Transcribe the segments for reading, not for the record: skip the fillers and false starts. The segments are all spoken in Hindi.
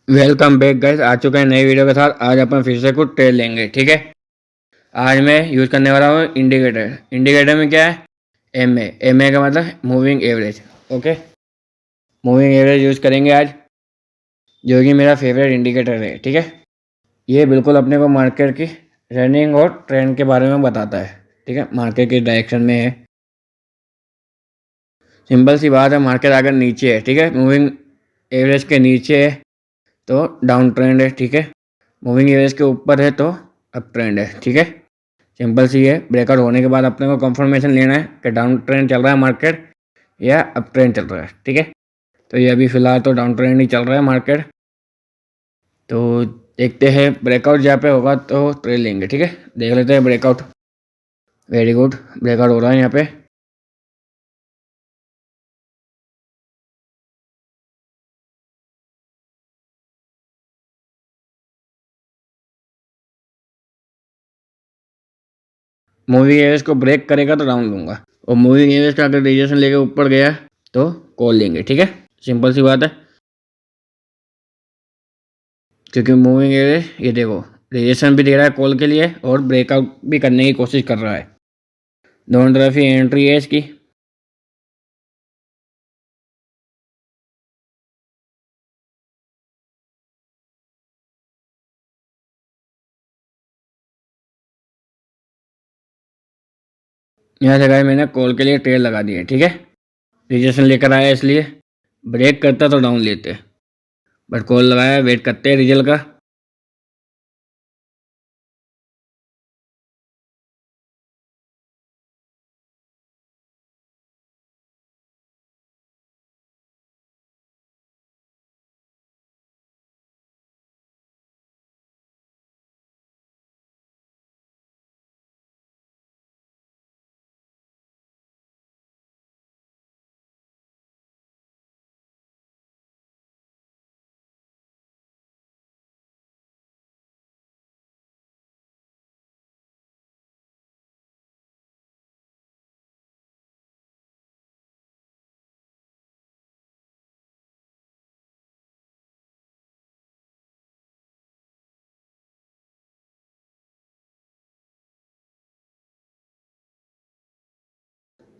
Welcome back guys. आ चुके हैं नई वीडियो के साथ। आज अपन फिर से कुछ ट्रेड लेंगे, ठीक है। आज मैं यूज़ करने वाला हूँ इंडिकेटर। इंडिकेटर में क्या है? एम ए का मतलब moving average. Okay, moving average use करेंगे आज, जो कि मेरा फेवरेट इंडिकेटर है, ठीक है। ये बिल्कुल अपने को मार्केट की रनिंग और ट्रेंड के बारे में बताता है, ठीक है। मार्केट के डायरेक्शन में है। सिंपल सी बात है, मार्केट अगर नीचे है, ठीक है, मूविंग एवरेज के नीचे है तो डाउन ट्रेंड है, ठीक है। मूविंग एवरेज के ऊपर है तो अप ट्रेंड है, ठीक है। सिंपल सी है। ब्रेकआउट होने के बाद अपने को कंफर्मेशन लेना है कि डाउन ट्रेंड चल रहा है मार्केट या अप ट्रेंड चल रहा है, ठीक है। तो ये अभी फिलहाल तो डाउन ट्रेंड ही चल रहा है मार्केट। तो देखते हैं, ब्रेकआउट जहाँ पे होगा तो ट्रेड लेंगे, ठीक है। देख लेते हैं ब्रेकआउट। वेरी गुड, ब्रेकआउट हो रहा है यहाँ पे। मूविंग एवरेज को ब्रेक करेगा तो डाउन लूंगा, और मूविंग एवरेज का अगर रिजेक्शन लेके ऊपर गया तो कॉल लेंगे, ठीक है। सिंपल सी बात है। क्योंकि मूविंग एवरेज ये देखो, रिजेक्शन भी दे रहा है कॉल के लिए और ब्रेकआउट भी करने की कोशिश कर रहा है। दोनों तरफ ही एंट्री है इसकी। यहाँ से गाइस मैंने कॉल के लिए ट्रेड लगा दी है, ठीक है। रिजेक्शन लेकर आया इसलिए। ब्रेक करता तो डाउन लेते, बट कॉल लगाया, वेट करते हैं रिजल्ट का।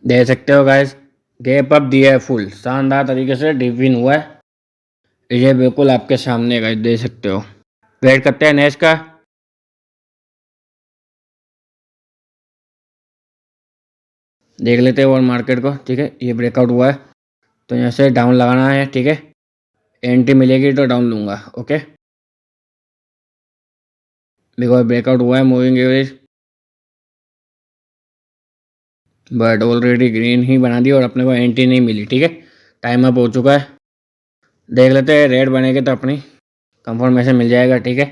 दे सकते हो गाइस। गैप अप दिया है फुल शानदार तरीके से, डीप इन हुआ है। ये बिल्कुल आपके सामने गाइस, दे सकते हो। वेट करते हैं नेक्स्ट का। देख लेते हैं और मार्केट को, ठीक है। ये ब्रेकआउट हुआ है तो यहाँ से डाउन लगाना है, ठीक है। एंट्री मिलेगी तो डाउन लूंगा, ओके। बिकॉज ब्रेकआउट हुआ है moving average, but already green ही बना दी और अपने को एंट्री नहीं मिली, ठीक है। टाइम अप हो चुका है। देख लेते हैं, रेड बनेगी तो अपनी कंफर्मेशन मिल जाएगा, ठीक है।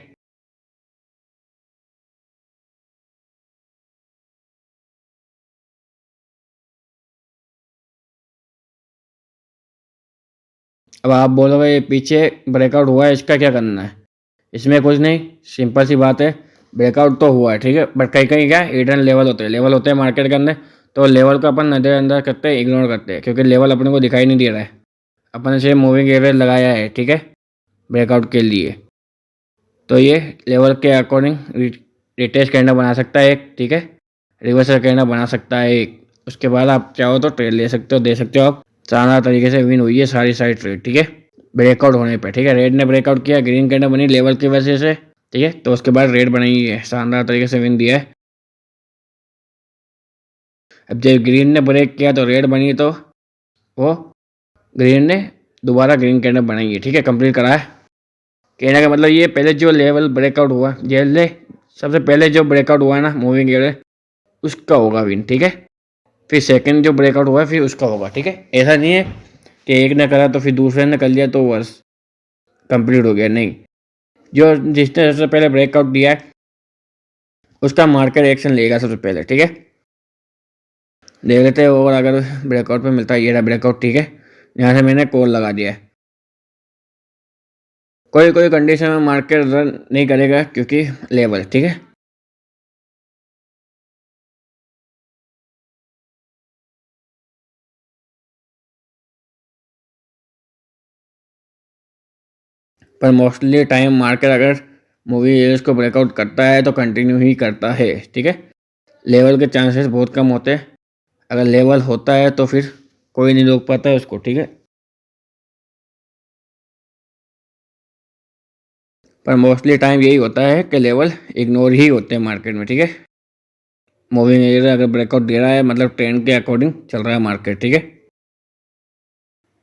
अब आप बोलोगे ये पीछे ब्रेकआउट हुआ है, इसका क्या करना है? इसमें कुछ नहीं, सिंपल सी बात है। ब्रेकआउट तो हुआ है, ठीक है, बट कहीं कहीं क्या हिडन लेवल होते हैं मार्केट के अंदर। तो लेवल को अपन नज़रअंदाज करते हैं, इग्नोर करते हैं, क्योंकि लेवल अपने को दिखाई नहीं दे रहा है। अपन से मूविंग एवरेज लगाया है, ठीक है, ब्रेकआउट के लिए। तो ये लेवल के अकॉर्डिंग रिटेस्ट कैंडल बना सकता है एक, ठीक है। रिवर्सल कैंडल बना सकता है एक। उसके बाद आप चाहो तो ट्रेड ले सकते हो, दे सकते हो आप। शानदार तरीके से विन हुई है सारी सारी ट्रेड, ठीक है। ब्रेकआउट होने पे, ठीक है। रेड ने ब्रेकआउट किया, ग्रीन कैंडल बनी लेवल की वजह से, ठीक है। तो उसके बाद रेड बनाई है, शानदार तरीके से विन दिया है। अब जब ग्रीन ने ब्रेक किया तो रेड बनी, तो वो ग्रीन ने दोबारा ग्रीन कैंडल बनाई है, ठीक है, कंप्लीट करा है। कहने का मतलब ये पहले जो लेवल ब्रेकआउट हुआ, जैसे सबसे पहले जो ब्रेकआउट हुआ है ना मूविंग एवरेज, उसका होगा विन, ठीक है। फिर सेकंड जो ब्रेकआउट हुआ है फिर उसका होगा, ठीक है। ऐसा नहीं है कि एक ने करा तो फिर दूसरे ने कर लिया तो बस कंप्लीट हो गया, नहीं। जो जिसने सबसे पहले ब्रेकआउट दिया है उसका मार्केट एक्शन लेगा सबसे पहले, ठीक है। देख लेते हैं, और अगर ब्रेकआउट पे मिलता है, ये रहा ब्रेकआउट, ठीक है। यहाँ से मैंने कॉल लगा दिया है। कोई कोई कंडीशन में मार्केट रन नहीं करेगा क्योंकि लेवल, ठीक है। पर मोस्टली टाइम मार्केट अगर मूविंग एवरेज को ब्रेकआउट करता है तो कंटिन्यू ही करता है, ठीक है। लेवल के चांसेस बहुत कम होते हैं, अगर लेवल होता है तो फिर कोई नहीं रोक पाता है उसको, ठीक है। पर मोस्टली टाइम यही होता है कि लेवल इग्नोर ही होते हैं मार्केट में, ठीक है। मूविंग एवरेज अगर ब्रेकआउट दे रहा है मतलब ट्रेंड के अकॉर्डिंग चल रहा है मार्केट, ठीक है।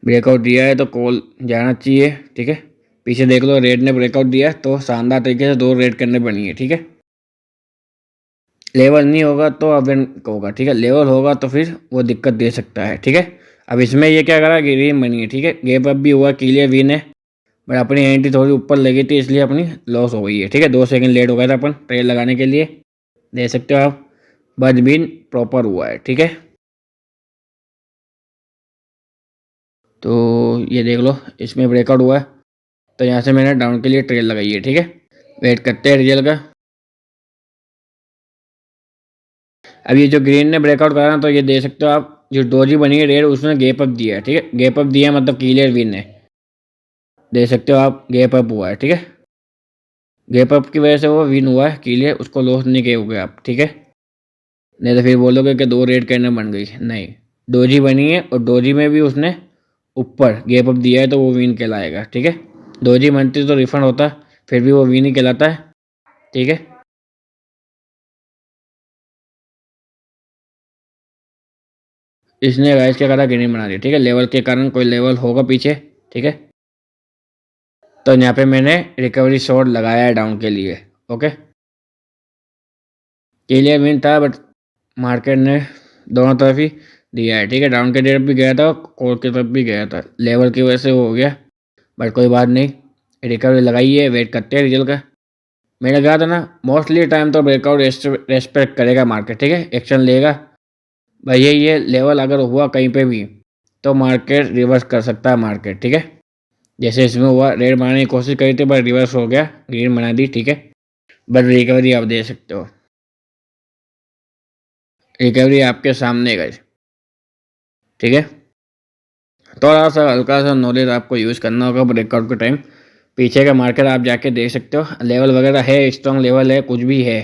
ब्रेकआउट दिया है तो कॉल जाना चाहिए, ठीक है। पीछे देख लो, रेड ने ब्रेकआउट दिया तो शानदार तरीके से 2 रेड करने बनी है, ठीक है। लेवल नहीं होगा तो अवेंट होगा, ठीक है। लेवल होगा तो फिर वो दिक्कत दे सकता है, ठीक है। अब इसमें ये क्या करा, ग्रीन बनी है, ठीक है। गैप अप भी हुआ, क्लियर विन है, बट अपनी एंट्री थोड़ी ऊपर लगी थी इसलिए अपनी लॉस हो गई है, ठीक है। 2 सेकंड लेट हो गया था अपन ट्रेड लगाने के लिए, दे सकते हो आप। बट विन प्रॉपर हुआ है, ठीक है। तो ये देख लो, इसमें ब्रेकआउट हुआ है तो यहाँ से मैंने डाउन के लिए ट्रेड लगाई है, ठीक है। वेट करते हैं रिजल्ट का। अब ये जो ग्रीन ने ब्रेकआउट करा ना, तो ये दे सकते हो आप, जो डोजी बनी है रेड उसने गैप अप दिया है, ठीक है। गैप अप दिया है मतलब क्लियर विन है, दे सकते हो आप। गैप अप हुआ है, ठीक है। गैप अप की वजह से वो विन हुआ है, क्लियर, उसको लॉस नहीं किए होगे आप, ठीक है। नहीं तो फिर बोलोगे कि 2 रेड करने बन गई, नहीं। डोजी बनी है और डोजी में भी उसने ऊपर गैप अप दिया है तो वो विन कहलाएगा, ठीक है। डोजी बनती तो रिफंड होता, फिर भी वो विन ही कहलाता है, ठीक है। इसने गाइस क्या करा, ग्रीन बना दिया, ठीक है। लेवल के कारण कोई लेवल होगा पीछे, ठीक है। तो यहाँ पे मैंने रिकवरी शॉट लगाया है डाउन के लिए, ओके। क्लियर विन था बट मार्केट ने दोनों तरफ ही दिया है, ठीक है। डाउन की तरफ भी गया था, कोर की तरफ भी गया था, लेवल की वजह से वो हो गया, बट कोई बात नहीं। रिकवरी लगाई है, वेट करते हैं रिजल्ट का। मैंने कहा था ना, मोस्टली टाइम तो ब्रेकआउट रेस्पेक्ट करेगा मार्केट, ठीक है, एक्शन लेगा। भाई ये लेवल अगर हुआ कहीं पे भी तो मार्केट रिवर्स कर सकता है मार्केट, ठीक है। जैसे इसमें हुआ, रेड बनाने की कोशिश करी थी बट रिवर्स हो गया, ग्रीन बना दी, ठीक है। बट रिकवरी आप दे सकते हो, रिकवरी आपके सामने गई, ठीक है। थोड़ा सा हल्का सा नॉलेज आपको यूज़ करना होगा ब्रेकआउट के टाइम। पीछे का मार्केट आप जाके देख सकते हो, लेवल वगैरह है, स्ट्रॉन्ग लेवल है, कुछ भी है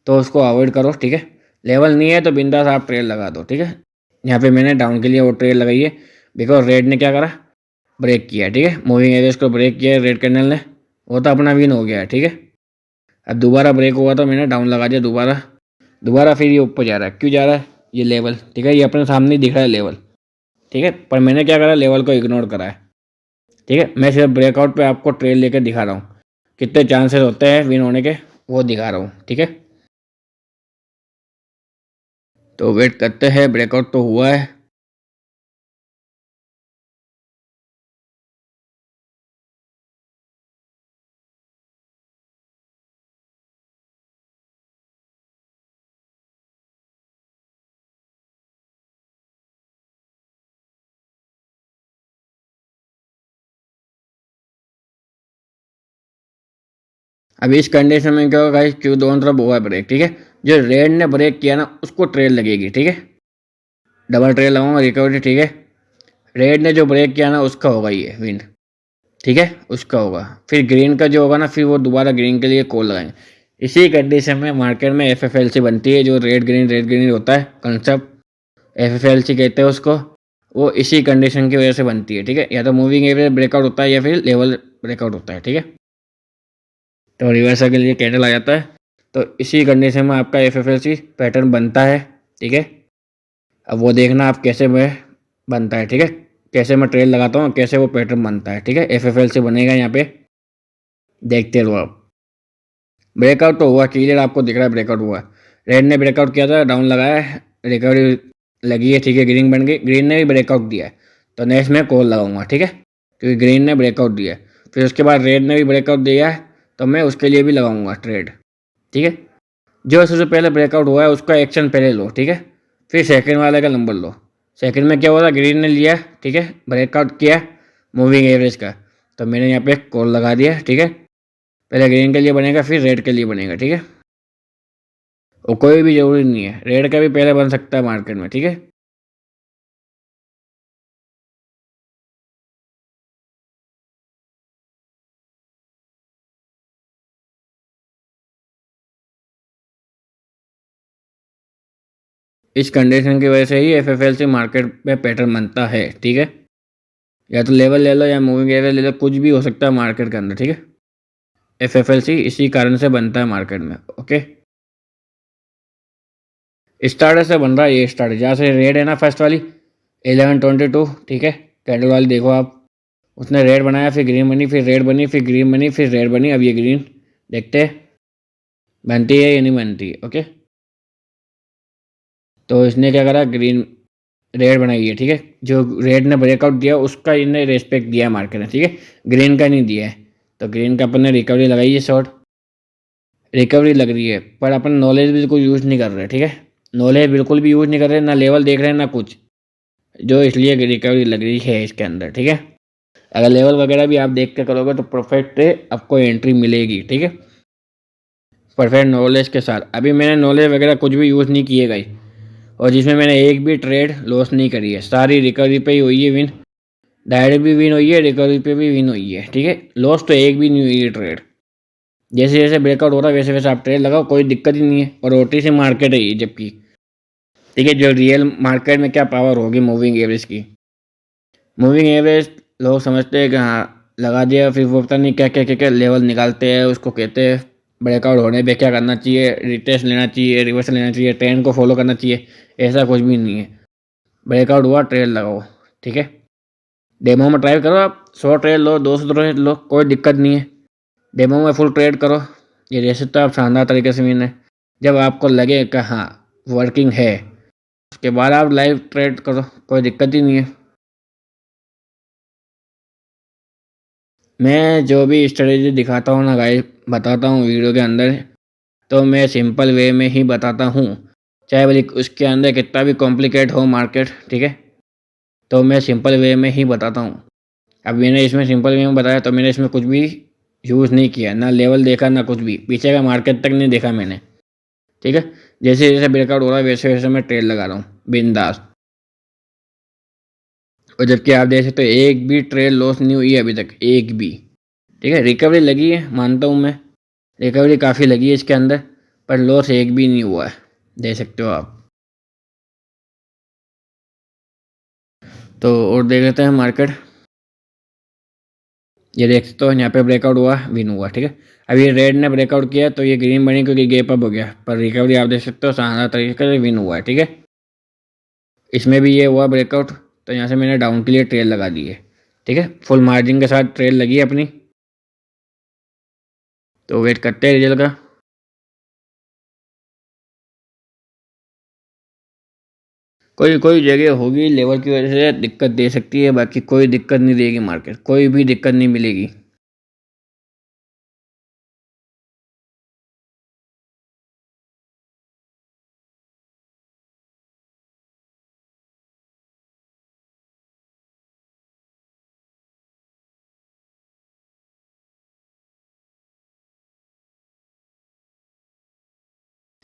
तो उसको अवॉइड करो, ठीक है। लेवल नहीं है तो बिंदास आप ट्रेड लगा दो, ठीक है। यहाँ पे मैंने डाउन के लिए वो ट्रेड लगाई है, बिकॉज रेड ने क्या करा, ब्रेक किया, ठीक है। मूविंग एवरेज को ब्रेक किया रेड कैंडल ने, वो तो अपना विन हो गया है, ठीक है। अब दोबारा ब्रेक हुआ तो मैंने डाउन लगा दिया दोबारा। दोबारा फिर ये ऊपर जा रहा है, क्यों जा रहा है, ये लेवल, ठीक है, ये अपने सामने ही दिख रहा है लेवल, ठीक है। पर मैंने क्या करा, लेवल को इग्नोर करा है, ठीक है। मैं सिर्फ ब्रेकआउट पे आपको ट्रेल लेकर दिखा रहा हूँ, कितने चांसेस होते हैं विन होने के वो दिखा रहा हूँ, ठीक है। तो वेट करते हैं, ब्रेकआउट तो हुआ है। अब इस कंडीशन में क्या होगा गाइस, क्यों दोनों तरफ हुआ है ब्रेक, ठीक है। जो रेड ने ब्रेक किया ना उसको ट्रेल लगेगी, ठीक है। डबल ट्रेल लगाऊंगा, रिकवरी, ठीक है। रेड ने जो ब्रेक किया ना उसका होगा ये विन, ठीक है, उसका होगा। फिर ग्रीन का जो होगा ना, फिर वो दोबारा ग्रीन के लिए कॉल लगाएंगे। इसी कंडीशन में मार्केट में एफएफएलसी बनती है, जो रेड ग्रीन होता है कंसेप्ट, एफएफएलसी कहते हैं उसको। वो इसी कंडीशन की वजह से बनती है, ठीक है। या तो मूविंग एवरेज ब्रेकआउट होता है या फिर लेवल ब्रेकआउट होता है, ठीक है। तो रिवर्सल के लिए कैंडल आ जाता है, तो इसी कंडीशन में आपका एफएफएलसी पैटर्न बनता है, ठीक है। अब वो देखना आप कैसे में बनता है, ठीक है, कैसे मैं ट्रेल लगाता हूँ, कैसे वो पैटर्न बनता है, ठीक है। एफएफएलसी बनेगा यहाँ पे, देखते रहो आप। ब्रेकआउट तो हुआ, क्लियर आपको दिख रहा है ब्रेकआउट हुआ। रेड ने ब्रेकआउट किया था, डाउन लगाया है, रिकवरी लगी है, ठीक है, ग्रीन बन गई। ग्रीन ने भी ब्रेकआउट दिया है तो नेक्स्ट में कॉल लगाऊंगा, ठीक है, क्योंकि ग्रीन ने ब्रेकआउट दिया है। फिर उसके बाद रेड ने भी ब्रेकआउट दिया है तो मैं उसके लिए भी लगाऊंगा ट्रेड, ठीक है। जो सबसे पहले ब्रेकआउट हुआ है उसका एक्शन पहले लो, ठीक है। फिर सेकंड वाले का नंबर लो। सेकंड में क्या हुआ था, ग्रीन ने लिया, ठीक है, ब्रेकआउट किया मूविंग एवरेज का, तो मैंने यहाँ पे कॉल लगा दिया, ठीक है। पहले ग्रीन के लिए बनेगा फिर रेड के लिए बनेगा, ठीक है। और कोई भी ज़रूरी नहीं है, रेड का भी पहले बन सकता है मार्केट में, ठीक है। इस कंडीशन की वजह से ही एफएफएलसी मार्केट में पैटर्न बनता है, ठीक है। या तो लेवल ले लो या मूविंग एवरेज ले लो, कुछ भी हो सकता है मार्केट के अंदर, ठीक है। एफएफएलसी इसी कारण से बनता है मार्केट में, ओके। स्टार्ट से बन रहा है ये स्टार्ट, जहाँ से रेड है ना फर्स्ट वाली 1122, ठीक है। कैंडल वाली देखो आप, उसने रेड बनाया, फिर ग्रीन बनी, फिर रेड बनी, फिर ग्रीन बनी, फिर रेड बनी, अब ये ग्रीन। देखते हैं बनती है या नहीं बनती है, ओके। तो इसने क्या करा, ग्रीन रेड बनाई है, ठीक है। जो रेड ने ब्रेकआउट दिया उसका इन्हें रेस्पेक्ट दिया मार्केट ने, ठीक है। ग्रीन का नहीं दिया है, तो ग्रीन का अपन ने रिकवरी लगाई है, शॉर्ट रिकवरी लग रही है, पर अपन नॉलेज बिल्कुल यूज़ नहीं कर रहे, ठीक है। नॉलेज बिल्कुल भी यूज़ नहीं कर रहे, ना लेवल देख रहे हैं ना कुछ, जो इसलिए रिकवरी लग रही है इसके अंदर, ठीक है। अगर लेवल वगैरह भी आप देख के करोगे तो परफेक्ट आपको एंट्री मिलेगी, ठीक है, परफेक्ट नॉलेज के साथ। अभी मैंने नॉलेज वगैरह कुछ भी यूज़ नहीं किए गई, और जिसमें मैंने एक भी ट्रेड लॉस नहीं करी है, सारी रिकवरी पे ही हुई है विन। डायरेक्ट भी विन हुई है, रिकवरी पे भी विन हुई है, ठीक है। लॉस तो एक भी नहीं हुई है ट्रेड। जैसे जैसे ब्रेकआउट हो रहा है वैसे वैसे आप ट्रेड लगाओ, कोई दिक्कत ही नहीं है। और ओटीसी मार्केट है ये, जबकि ठीक है, जो रियल मार्केट में क्या पावर होगी मूविंग एवरेज की। मूविंग एवरेज लोग समझते हैं कि हाँ लगा दिया, फिर वो पता नहीं क्या क्या क्या क्या लेवल निकालते हैं, उसको कहते हैं ब्रेकआउट होने पे क्या करना चाहिए, रिटेस्ट लेना चाहिए, रिवर्सल लेना चाहिए, ट्रेंड को फॉलो करना चाहिए। ऐसा कुछ भी नहीं है। ब्रेकआउट हुआ ट्रेड लगाओ, ठीक है। डेमो में ट्राई करो, आप 100 ट्रेड लो, 200 ट्रेड लो, कोई दिक्कत नहीं है। डेमो में फुल ट्रेड करो, ये देख सकते हो आप शानदार तरीके से मैंने। जब आपको लगे कि हाँ वर्किंग है, उसके बाद आप लाइव ट्रेड करो, कोई दिक्कत ही नहीं है। मैं जो भी स्ट्रेटेजी दिखाता हूँ ना गाइस, बताता हूँ वीडियो के अंदर, तो मैं सिंपल वे में ही बताता हूँ, चाहे भले उसके अंदर कितना भी कॉम्प्लिकेट हो मार्केट, ठीक है। तो मैं सिंपल वे में ही बताता हूँ। अब मैंने इसमें सिंपल वे में बताया, तो मैंने इसमें कुछ भी यूज़ नहीं किया, ना लेवल देखा ना कुछ भी, पीछे का मार्केट तक नहीं देखा मैंने, ठीक है। जैसे जैसे ब्रेकआउट हो रहा है वैसे वैसे मैं ट्रेड लगा रहा हूँ बिंदास। और जबकि आप देख सकते हो एक भी ट्रेड लॉस नहीं हुई है अभी तक, एक भी, ठीक है। रिकवरी लगी है, मानता हूँ मैं, रिकवरी काफ़ी लगी है इसके अंदर, पर लॉस एक भी नहीं हुआ है, देख सकते हो आप। तो और देख लेते हैं मार्केट। ये देख सकते हो यहाँ पे ब्रेकआउट हुआ, विन हुआ, ठीक है। अब ये रेड ने ब्रेकआउट किया तो ये ग्रीन बनी क्योंकि गैप अप हो गया, पर रिकवरी आप देख सकते हो शानदार तरीके से विन हुआ है, ठीक है। इसमें भी ये हुआ ब्रेकआउट, तो यहाँ से मैंने डाउन के लिए ट्रेड लगा दी है, ठीक है। फुल मार्जिन के साथ ट्रेड लगी है अपनी। तो वेट करते हैं रिजल्ट का। कोई कोई जगह होगी लेवल की वजह से दिक्कत दे सकती है, बाकी कोई दिक्कत नहीं देगी मार्केट, कोई भी दिक्कत नहीं मिलेगी।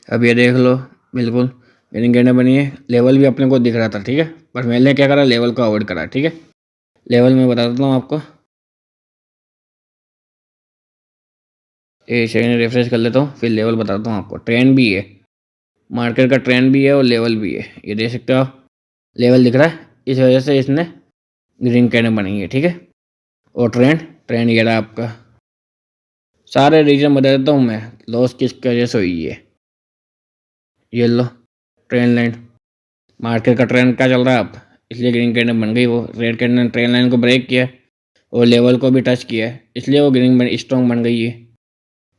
अब ये देख लो, बिल्कुल ग्रीन कैंडल बनी है, लेवल भी अपने को दिख रहा था, ठीक है। पर मैंने क्या करा, लेवल को अवॉइड करा, ठीक है। लेवल मैं बता देता हूँ आपको, एक सेकंड रिफ्रेश कर लेता हूँ, फिर लेवल बताता हूँ आपको। ट्रेंड भी है, मार्केट का ट्रेंड भी है और लेवल भी है, ये देख सकते हो आप, लेवल दिख रहा है, इस वजह से इसने ग्रीन कैंडल बनाई है, ठीक है। और ट्रेंड ट्रेंड ये रहा आपका। सारे रीजन बता देता हूँ मैं, लॉस किस वजह से हुई है। ये लो ट्रेंड लाइन, मार्केट का ट्रेंड क्या चल रहा है अब, इसलिए ग्रीन कैंडल बन गई। वो रेड कैंडल ट्रेंड लाइन को ब्रेक किया और लेवल को भी टच किया है, इसलिए वो ग्रीन बन स्ट्रॉन्ग बन गई है।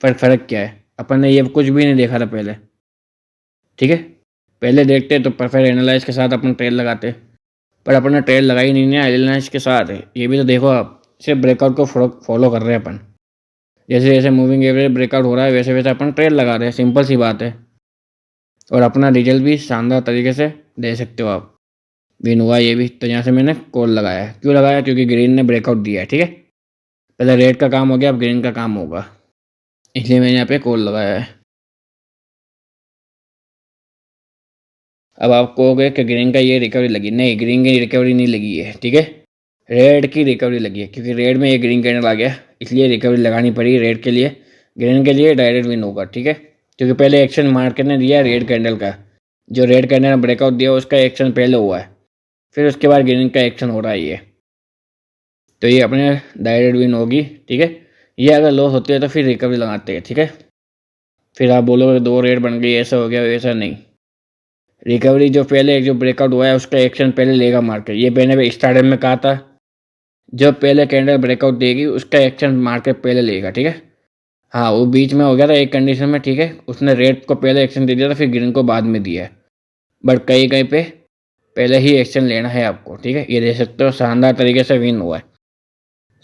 फ़र्क क्या है, अपन ने ये कुछ भी नहीं देखा था पहले, ठीक है। पहले देखते तो परफेक्ट एनालाइज के साथ अपन ट्रेड लगाते, पर अपन ने ट्रेड लगाई नहीं है एनालाइज के साथ है। ये भी तो देखो आप, सिर्फ ब्रेकआउट को फॉलो कर रहे हैं अपन। जैसे जैसे मूविंग एवरेज ब्रेकआउट हो रहा है वैसे वैसे अपन ट्रेड लगा रहे हैं, सिंपल सी बात है। और अपना रिजल्ट भी शानदार तरीके से दे सकते हो आप। विन हुआ ये भी, तो यहाँ से मैंने कॉल लगाया है। क्यों लगाया, क्योंकि ग्रीन ने ब्रेकआउट दिया है, ठीक है। पहले रेड का काम हो गया, अब ग्रीन का काम होगा, इसलिए मैंने यहाँ पे कॉल लगाया है। अब आप कहोगे कि ग्रीन का ये रिकवरी लगी, नहीं ग्रीन की रिकवरी नहीं लगी है, ठीक है। रेड की रिकवरी लगी है, क्योंकि रेड में ये ग्रीन कैंडल आ गया, इसलिए रिकवरी लगानी पड़ी रेड के लिए। ग्रीन के लिए डायरेक्ट विन होगा, ठीक है, क्योंकि पहले एक्शन मार्केट ने दिया रेड कैंडल का, जो रेड कैंडल ने ब्रेकआउट दिया उसका एक्शन पहले हुआ है, फिर उसके बाद ग्रीन का एक्शन हो रहा है ये, तो ये अपने डायरेक्ट विन होगी। ठीक है, ये अगर लॉस होती है तो फिर रिकवरी लगाते हैं। ठीक है, फिर आप बोलोगे 2 रेड बन गई ऐसा हो गया, ऐसा नहीं। रिकवरी जो पहले जो ब्रेकआउट हुआ है उसका एक्शन पहले लेगा मार्केट। ये मैंने स्टार्टिंग में कहा था, जब पहले कैंडल ब्रेकआउट देगी उसका एक्शन मार्केट पहले लेगा। ठीक है, हाँ वो बीच में हो गया था एक कंडीशन में। ठीक है, उसने रेड को पहले एक्शन दे दिया था, फिर ग्रीन को बाद में दिया है, बट कहीं कहीं पे पहले ही एक्शन लेना है आपको। ठीक है, ये देख सकते हो शानदार तरीके से विन हुआ है।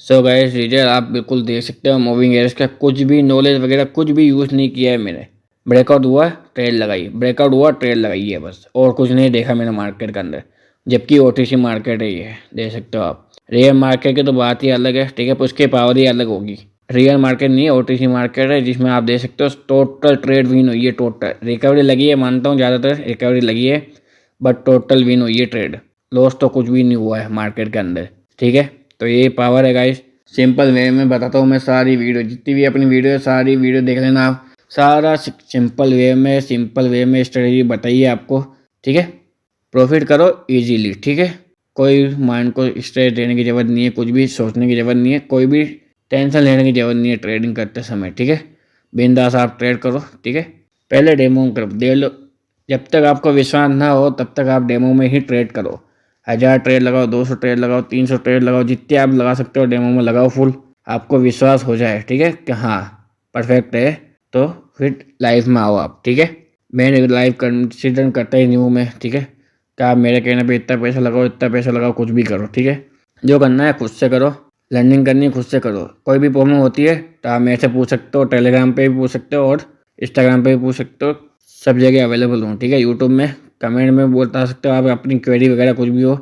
सो गाइस रिजल्ट आप बिल्कुल देख सकते हो। मूविंग एवरेज का कुछ भी नॉलेज वगैरह कुछ भी यूज़ नहीं किया है मैंने। ब्रेकआउट हुआ ट्रेड लगाई, ब्रेकआउट हुआ ट्रेड लगाई है बस, और कुछ नहीं देखा मैंने मार्केट के अंदर। जबकि ओटीसी मार्केट है ये, देख सकते हो आप। रियल मार्केट की तो बात ही अलग है। ठीक है, उसकी पावर ही अलग होगी। रियल मार्केट नहीं है, ओटीसी मार्केट है, जिसमें आप देख सकते हो टोटल ट्रेड विन हुई है। टोटल रिकवरी लगी है, मानता हूँ ज़्यादातर रिकवरी लगी है, बट टोटल विन हुई है ट्रेड। लॉस तो कुछ भी नहीं हुआ है मार्केट के अंदर। ठीक है, तो ये पावर है गाइस। सिंपल वे में बताता हूँ मैं सारी वीडियो, जितनी भी अपनी वीडियो है सारी वीडियो देख लेना आप। सारा सिंपल वे में स्ट्रेटजी बताइए आपको। ठीक है, प्रॉफिट करो इजीली। ठीक है, कोई माइंड को स्ट्रेस देने की ज़रूरत नहीं है, कुछ भी सोचने की ज़रूरत नहीं है, कोई भी टेंशन लेने की ज़रूरत नहीं है ट्रेडिंग करते समय। ठीक है, बिंदास आप ट्रेड करो। ठीक है, पहले डेमो कर दे लो। जब तक आपको विश्वास ना हो तब तक आप डेमो में ही ट्रेड करो। 1000 ट्रेड लगाओ, 200 ट्रेड लगाओ, 300 ट्रेड लगाओ, जितने आप लगा सकते हो डेमो में लगाओ फुल। आपको विश्वास हो जाए ठीक है कि हाँ परफेक्ट है, तो फिर लाइफ में आओ आप। ठीक है, मैं लाइफ कंसिडर करता ही नहीं हूँ मैं। ठीक है, कि आप मेरे कहने पे इतना पैसा लगाओ, इतना पैसा लगाओ, कुछ भी करो। ठीक है, जो करना है खुद से करो, लर्निंग करनी है खुद से करो। कोई भी प्रॉब्लम होती है तो आप मेरे से पूछ सकते हो, टेलीग्राम पे भी पूछ सकते हो और इंस्टाग्राम पे भी पूछ सकते हो, सब जगह अवेलेबल हूँ। ठीक है, यूट्यूब में कमेंट में बता सकते हो आप अपनी क्वेरी वगैरह कुछ भी हो।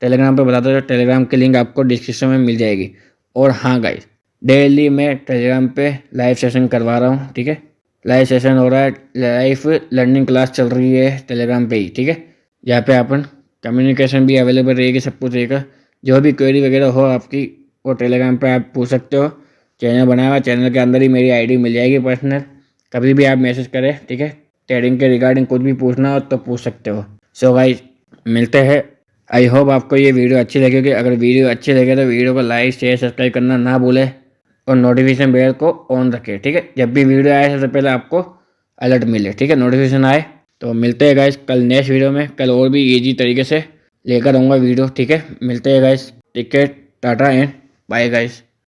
टेलीग्राम पे बताते हो, टेलीग्राम की लिंक आपको डिस्क्रिप्शन में मिल जाएगी। और हाँ गाइस, डेली मैं टेलीग्राम पे लाइव सेशन करवा रहा हूँ। ठीक है, लाइव सेशन हो रहा है, लाइव लर्निंग क्लास चल रही है टेलीग्राम पे ही। ठीक है, जहाँ पे अपन कम्युनिकेशन भी अवेलेबल रहेगी, सब कुछ रहेगा। जो भी क्वेरी वगैरह हो आपकी वो टेलीग्राम पे आप पूछ सकते हो। चैनल बनाया हुआ, चैनल के अंदर ही मेरी आईडी मिल जाएगी पर्सनल, कभी भी आप मैसेज करें। ठीक है, ट्रेडिंग के रिगार्डिंग कुछ भी पूछना हो तो पूछ सकते हो। सो गाइस मिलते हैं। आई होप आपको ये वीडियो अच्छी लगेगी। अगर वीडियो अच्छी लगे तो वीडियो को लाइक शेयर सब्सक्राइब करना ना भूलें और नोटिफिकेशन बेल को ऑन रखें। ठीक है, जब भी वीडियो आए सबसे पहले आपको अलर्ट मिले। ठीक है, नोटिफिकेशन आए। तो मिलते हैं गाइस कल नेक्स्ट वीडियो में। कल और भी ईजी तरीके से लेकर आऊँगा वीडियो। ठीक है, मिलते हैं guys. Take care, tata and bye guys.